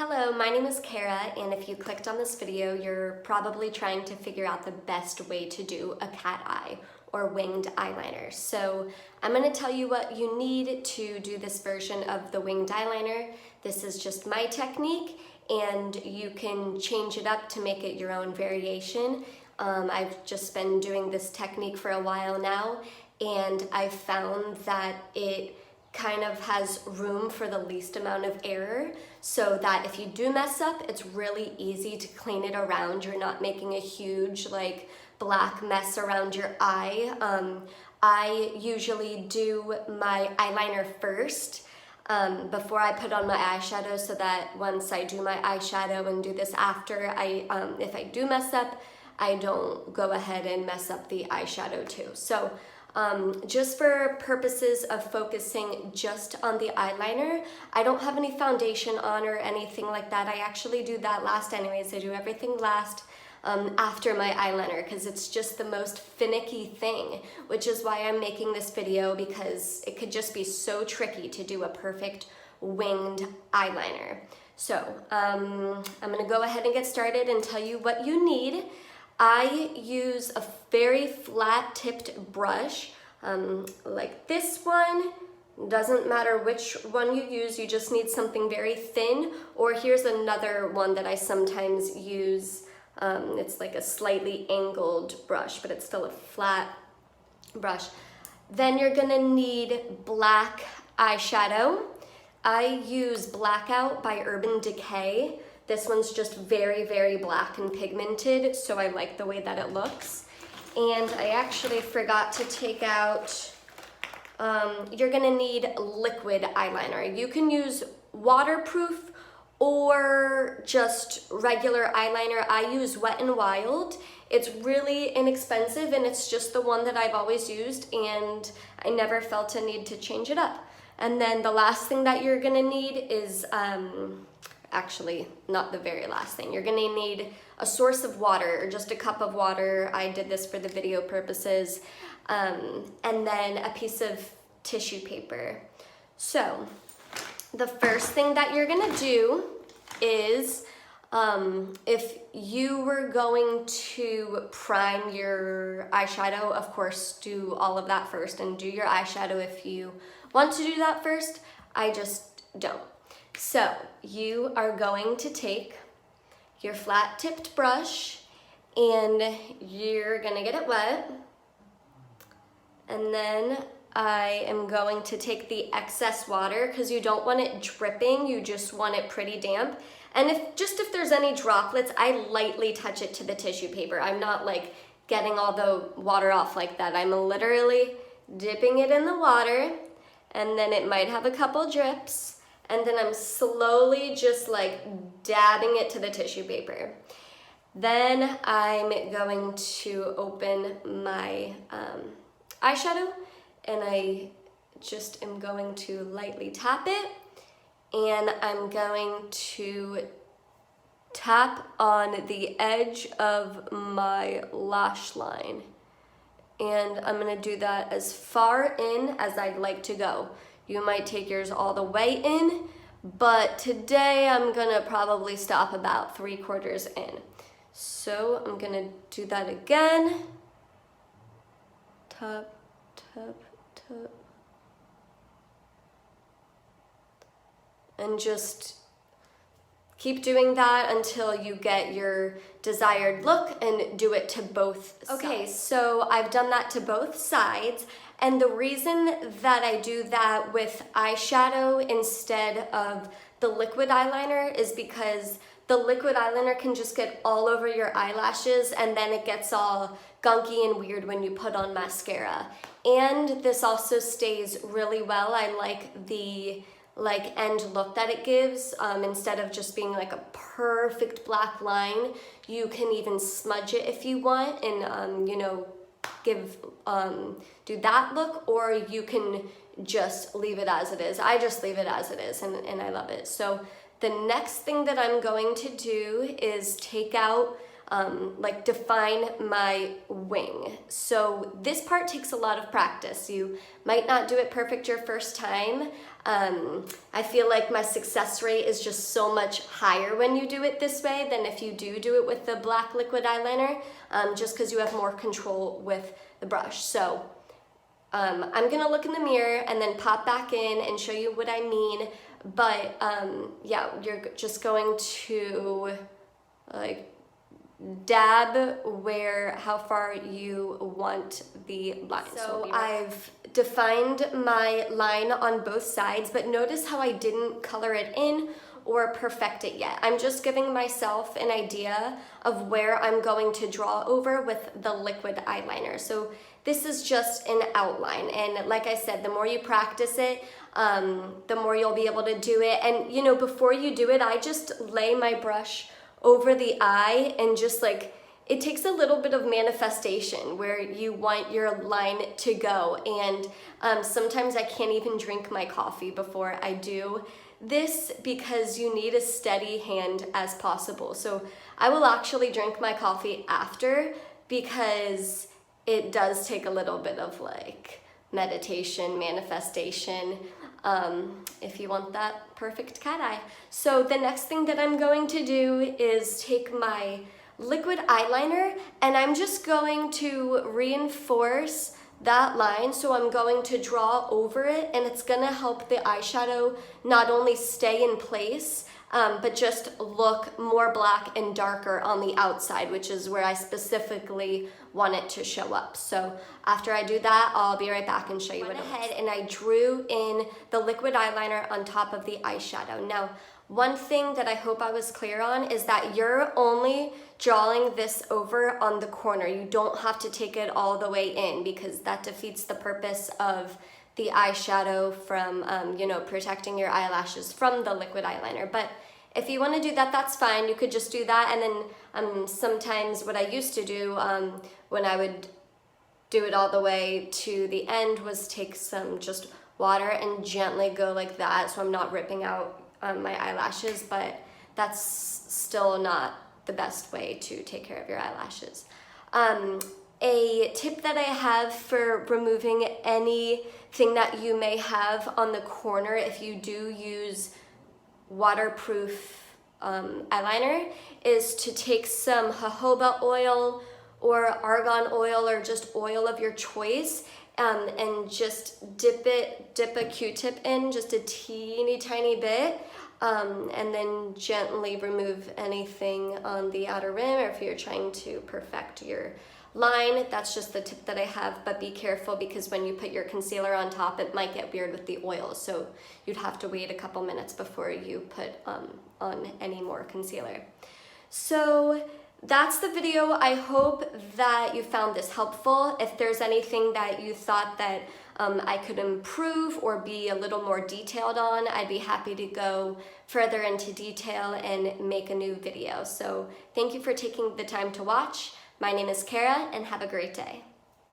Hello, my name is Kara, and if you clicked on this video, you're probably trying to figure out the best way to do a cat eye or winged eyeliner. So I'm going to tell you what you need to do this version of the winged eyeliner. This is just my technique, and you can change it up to make it your own variation. I've just been doing this technique for a while now, and I've found that it kind of has room for the least amount of error, so that if you do mess up, it's really easy to clean it around. You're not making a huge like black mess around your eye. I usually do my eyeliner first before I put on my eyeshadow, so that once I do my eyeshadow and do this after, if I do mess up, I don't go ahead and mess up the eyeshadow too. So just for purposes of focusing just on the eyeliner, I don't have any foundation on or anything like that. I actually do that last anyways. I do everything last after my eyeliner, because it's just the most finicky thing, which is why I'm making this video, because it could just be so tricky to do a perfect winged eyeliner. So I'm gonna go ahead and get started and tell you what you need. I use a very flat tipped brush, like this one. Doesn't matter which one you use, you just need something very thin. Or here's another one that I sometimes use. It's like a slightly angled brush, but it's still a flat brush. Then you're gonna need black eyeshadow. I use Blackout by Urban Decay. This one's just very, very black and pigmented, so I like the way that it looks. And I actually forgot to take out, you're gonna need liquid eyeliner. You can use waterproof or just regular eyeliner. I use Wet n Wild. It's really inexpensive, and it's just the one that I've always used, and I never felt a need to change it up. And then the last thing that you're gonna need is, actually not the very last thing. You're gonna need a source of water, or just a cup of water. I did this for the video purposes. And then a piece of tissue paper. So the first thing that you're gonna do is, if you were going to prime your eyeshadow, of course, do all of that first and do your eyeshadow if you want to do that first. I just don't. So you are going to take your flat tipped brush and you're gonna get it wet. And then I am going to take the excess water, because you don't want it dripping, you just want it pretty damp. And if there's any droplets, I lightly touch it to the tissue paper. I'm not like getting all the water off like that. I'm literally dipping it in the water, and then it might have a couple drips. And then I'm slowly just like dabbing it to the tissue paper. Then I'm going to open my eyeshadow, and I just am going to lightly tap it, and I'm going to tap on the edge of my lash line. And I'm gonna do that as far in as I'd like to go. You might take yours all the way in, but today I'm gonna probably stop about 3/4 in. So I'm gonna do that again. Tap, tap, tap. And just keep doing that until you get your desired look, and do it to both sides. Okay, so I've done that to both sides, and the reason that I do that with eyeshadow instead of the liquid eyeliner is because the liquid eyeliner can just get all over your eyelashes, and then it gets all gunky and weird when you put on mascara. And this also stays really well. I like the end look that it gives. Instead of just being like a perfect black line, you can even smudge it if you want, and you know, do that look, or you can just leave it as it is. I just leave it as it is, and I love it. So the next thing that I'm going to do is take out, define my wing. So this part takes a lot of practice. You might not do it perfect your first time. I feel like my success rate is just so much higher when you do it this way than if you do it with the black liquid eyeliner, just because you have more control with the brush. So I'm gonna look in the mirror and then pop back in and show you what I mean, but yeah, you're just going to like dab how far you want the line. So I've defined my line on both sides, but notice how I didn't color it in or perfect it yet. I'm just giving myself an idea of where I'm going to draw over with the liquid eyeliner. So this is just an outline, and like I said, the more you practice it, the more you'll be able to do it. And you know, before you do it, I just lay my brush over the eye and just like, it takes a little bit of manifestation where you want your line to go. And sometimes I can't even drink my coffee before I do this because you need a steady hand as possible. So I will actually drink my coffee after because it does take a little bit of like meditation, manifestation, if you want that perfect cat eye. So the next thing that I'm going to do is take my liquid eyeliner and I'm just going to reinforce that line. So I'm going to draw over it, and it's gonna help the eyeshadow not only stay in place, but just look more black and darker on the outside, which is where I specifically want it to show up. So after I do that, I'll be right back and show you what I had. And I drew in the liquid eyeliner on top of the eyeshadow. Now, one thing that I hope I was clear on is that you're only drawing this over on the corner. You don't have to take it all the way in because that defeats the purpose of the eyeshadow from, you know, protecting your eyelashes from the liquid eyeliner. But if you want to do that, that's fine. You could just do that. And then sometimes what I used to do when I would do it all the way to the end was take some just water and gently go like that, so I'm not ripping out my eyelashes, but that's still not the best way to take care of your eyelashes. A tip that I have for removing anything that you may have on the corner if you do use waterproof eyeliner is to take some jojoba oil or argan oil or just oil of your choice, and just dip a Q-tip in just a teeny tiny bit, and then gently remove anything on the outer rim, or if you're trying to perfect your line. That's just the tip that I have, but be careful because when you put your concealer on top, it might get weird with the oil, so you'd have to wait a couple minutes before you put on any more concealer. So that's the video. I hope that you found this helpful. If there's anything that you thought that I could improve or be a little more detailed on, I'd be happy to go further into detail and make a new video. So thank you for taking the time to watch. My name is Kara, and have a great day.